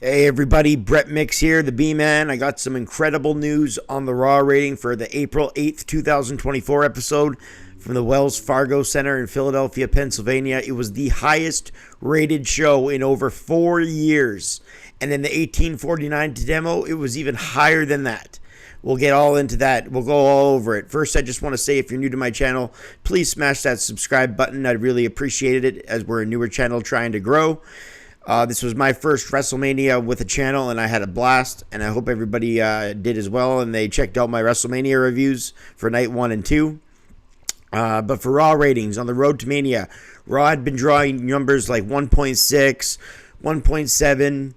Hey everybody, Brett Mix here, the B-Man. I got some incredible news on the Raw rating for the April 8th, 2024 episode from the Wells Fargo Center in Philadelphia, Pennsylvania. It was the highest rated show in over 4 years. And in the 1849 demo, it was even higher than that. We'll get all into that. We'll go all over it. First, I just want to say, if you're new to my channel, please smash that subscribe button. I'd really appreciate it, as we're a newer channel trying to grow. This was my first WrestleMania with a channel, and I had a blast, and I hope everybody did as well, and they checked out my WrestleMania reviews for night 1 and 2. But for Raw ratings, on the road to Mania, Raw had been drawing numbers like 1.6, 1.7.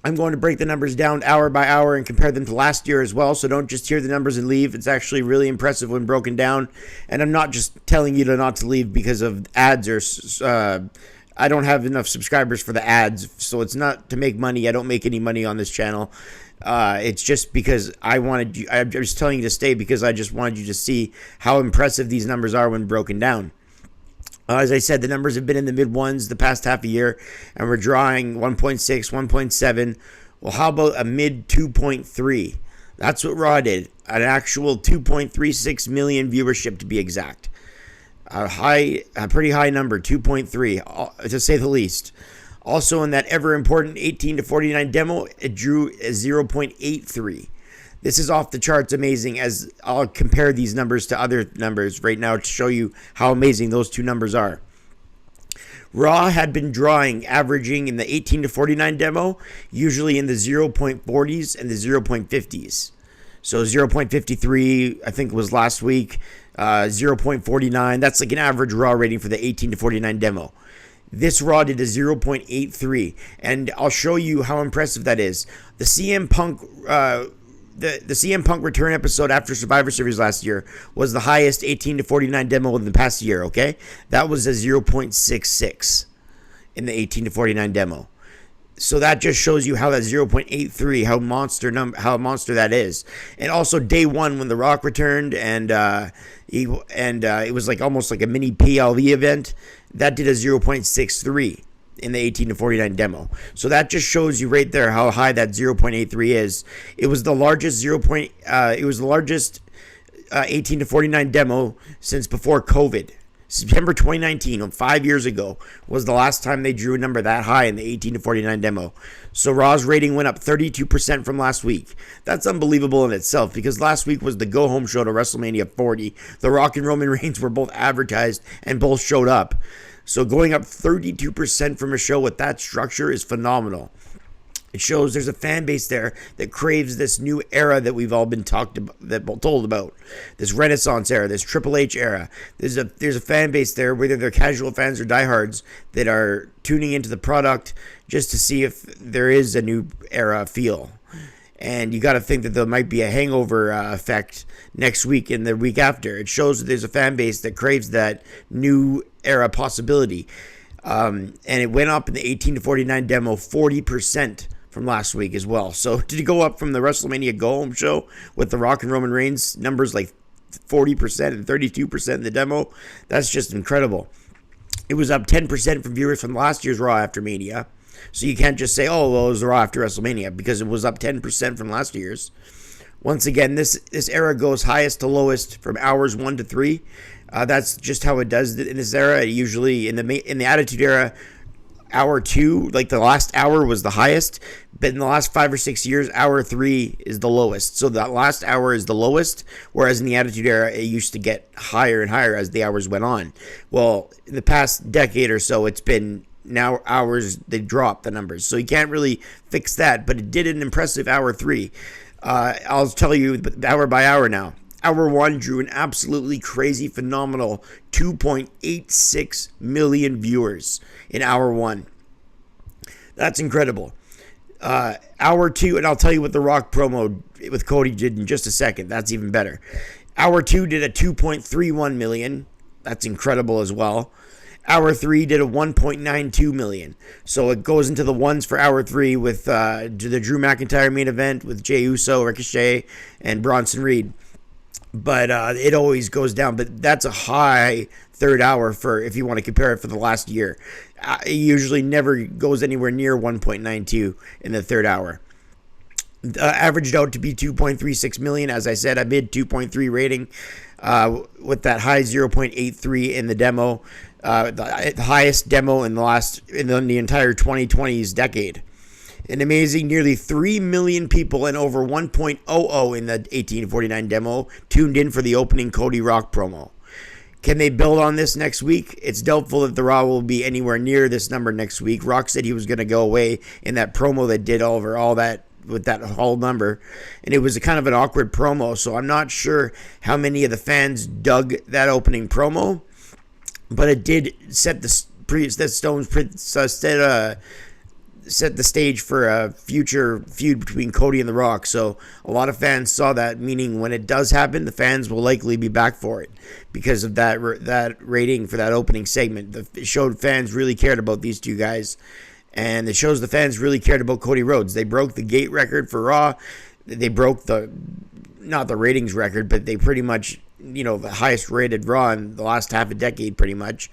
I'm going to break the numbers down hour by hour and compare them to last year as well, so don't just hear the numbers and leave. It's actually really impressive when broken down, and I'm not just telling you not to leave because of ads or I don't have enough subscribers for the ads, so it's not to make money. I don't make any money on this channel. It's just because I'm just telling you to stay because I just wanted you to see how impressive these numbers are when broken down. As I said, the numbers have been in the mid ones the past half a year, and we're drawing 1.6, 1.7. Well, how about a mid 2.3? That's what Raw did. An actual 2.36 million viewership, to be exact. A pretty high number, 2.3, to say the least. Also, in that ever important 18 to 49 demo, it drew a 0.83. This is off the charts amazing, as I'll compare these numbers to other numbers right now to show you how amazing those two numbers are. Raw had been drawing, averaging in the 18 to 49 demo, usually in the 0.40s and the 0.50s. So 0.53, I think, was last week. 0.49. That's like an average Raw rating for the 18 to 49 demo. This Raw did a 0.83, and I'll show you how impressive that is. The CM Punk, the CM Punk return episode after Survivor Series last year was the highest 18 to 49 demo in the past year. Okay, that was a 0.66 in the 18 to 49 demo. So that just shows you how that 0.83, how monster that is. And also day one when The Rock returned, and it was like almost like a mini PLV event, that did a 0.63 in the 18 to 49 demo. So that just shows you right there how high that 0.83 is. It was the largest 18 to 49 demo since before COVID. September 2019, 5 years ago, was the last time they drew a number that high in the 18 to 49 demo. So Raw's rating went up 32% from last week. That's unbelievable in itself, because last week was the go-home show to WrestleMania 40. The Rock and Roman Reigns were both advertised and both showed up. So going up 32% from a show with that structure is phenomenal. It shows there's a fan base there that craves this new era that we've all been told about. This Renaissance era, this Triple H era. There's a fan base there, whether they're casual fans or diehards, that are tuning into the product just to see if there is a new era feel. And you got to think that there might be a hangover effect next week and the week after. It shows that there's a fan base that craves that new era possibility. And it went up in the 18 to 49 demo 40% from last week as well. So to go up from the WrestleMania go-home show with the Rock and Roman Reigns numbers like 40% and 32% in the demo, that's just incredible. It was up 10% from viewers from last year's Raw after Mania. So you can't just say, oh, well, it was the Raw after WrestleMania, because it was up 10% from last year's. Once again, this era goes highest to lowest from hours 1 to 3. That's just how it does in this era. Usually in the Attitude Era, hour 2, like the last hour, was the highest, but in the last 5 or 6 years, hour 3 is the lowest. So that last hour is the lowest, whereas in the Attitude Era, it used to get higher and higher as the hours went on. Well, in the past decade or so, it's been now hours, they drop the numbers. So you can't really fix that, but it did an impressive hour 3. I'll tell you hour by hour now. Hour 1 drew an absolutely crazy, phenomenal 2.86 million viewers in hour 1. That's incredible. Hour 2, and I'll tell you what the Rock promo with Cody did in just a second. That's even better. Hour 2 did a 2.31 million. That's incredible as well. Hour 3 did a 1.92 million. So it goes into the ones for hour 3 with the Drew McIntyre main event with Jey Uso, Ricochet, and Bronson Reed. But it always goes down. But that's a high third hour for if you want to compare it for the last year. it usually never goes anywhere near 1.92 in the third hour. Averaged out to be 2.36 million. As I said, a mid 2.3 rating with that high 0.83 in the demo, the highest demo in the entire 2020s decade. An amazing nearly 3 million people and over 1.00 in the 1849 demo tuned in for the opening Cody Rock promo. Can they build on this next week? It's doubtful that the Raw will be anywhere near this number next week. Rock said he was going to go away in that promo that did over all that with that whole number, and it was a kind of an awkward promo, so I'm not sure how many of the fans dug that opening promo, but it did set the stage for a future feud between Cody and The Rock. So a lot of fans saw that, meaning when it does happen, the fans will likely be back for it because of that rating for that opening segment. It showed fans really cared about these two guys, and it shows the fans really cared about Cody Rhodes. They broke the gate record for Raw. They broke not the ratings record, but they pretty much, the highest rated Raw in the last half a decade, pretty much.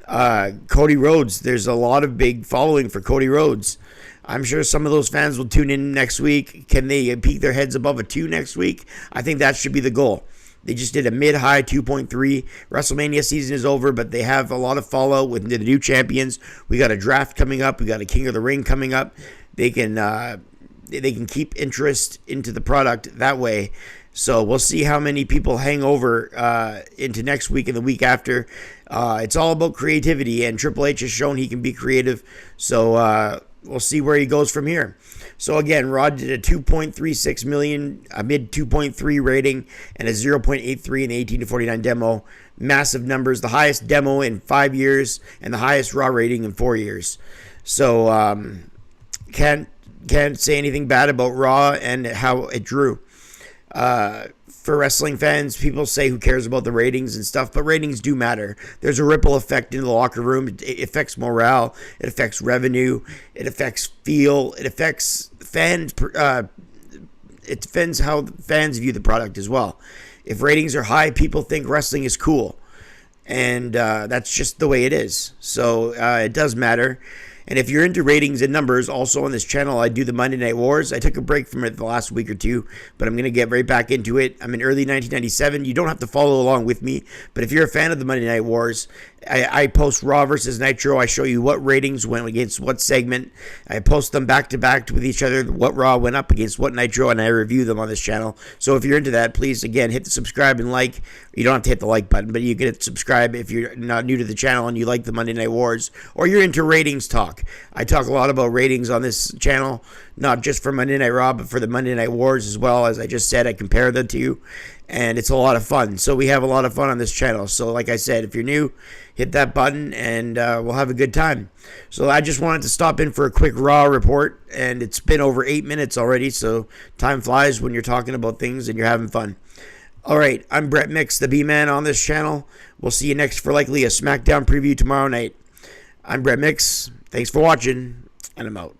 Cody Rhodes, there's a lot of big following for Cody Rhodes. I'm sure some of those fans will tune in next week. Can they peak their heads above a 2 next week? I think that should be the goal. They just did a mid-high 2.3. WrestleMania season is over, but they have a lot of fallout with the new champions. We got a draft coming up. We got a King of the Ring coming up. They can keep interest into the product that way. So we'll see how many people hang over into next week and the week after. It's all about creativity, and Triple H has shown he can be creative. So we'll see where he goes from here. So again, Raw did a 2.36 million, a mid 2.3 rating, and a 0.83 in the 18 to 49 demo. Massive numbers, the highest demo in 5 years, and the highest Raw rating in 4 years. So can't say anything bad about Raw and how it drew. For wrestling fans, people say who cares about the ratings and stuff, but ratings do matter. There's a ripple effect in the locker room. It affects morale. It affects revenue. It affects feel. It affects fans. It depends how fans view the product as well. If ratings are high, people think wrestling is cool, and that's just the way it is. So it does matter. And if you're into ratings and numbers, also on this channel, I do the Monday Night Wars. I took a break from it the last week or two, but I'm going to get right back into it. I'm in early 1997. You don't have to follow along with me, but if you're a fan of the Monday Night Wars, I post Raw versus Nitro. I show you what ratings went against what segment. I post them back to back with each other, what Raw went up against what Nitro, and I review them on this channel. So if you're into that, please, again, hit the subscribe and like. You don't have to hit the like button, but you can hit subscribe if you're not new to the channel and you like the Monday Night Wars, or you're into ratings talk. I talk a lot about ratings on this channel, not just for Monday Night Raw, but for the Monday Night Wars as well. As I just said, I compare the two, and it's a lot of fun. So we have a lot of fun on this channel. So like I said, if you're new, hit that button, and we'll have a good time. So I just wanted to stop in for a quick Raw report, and it's been over 8 minutes already, so time flies when you're talking about things and you're having fun. All right, I'm Brett Mix, the B-Man on this channel. We'll see you next for likely a SmackDown preview tomorrow night. I'm Brett Mix. Thanks for watching, and I'm out.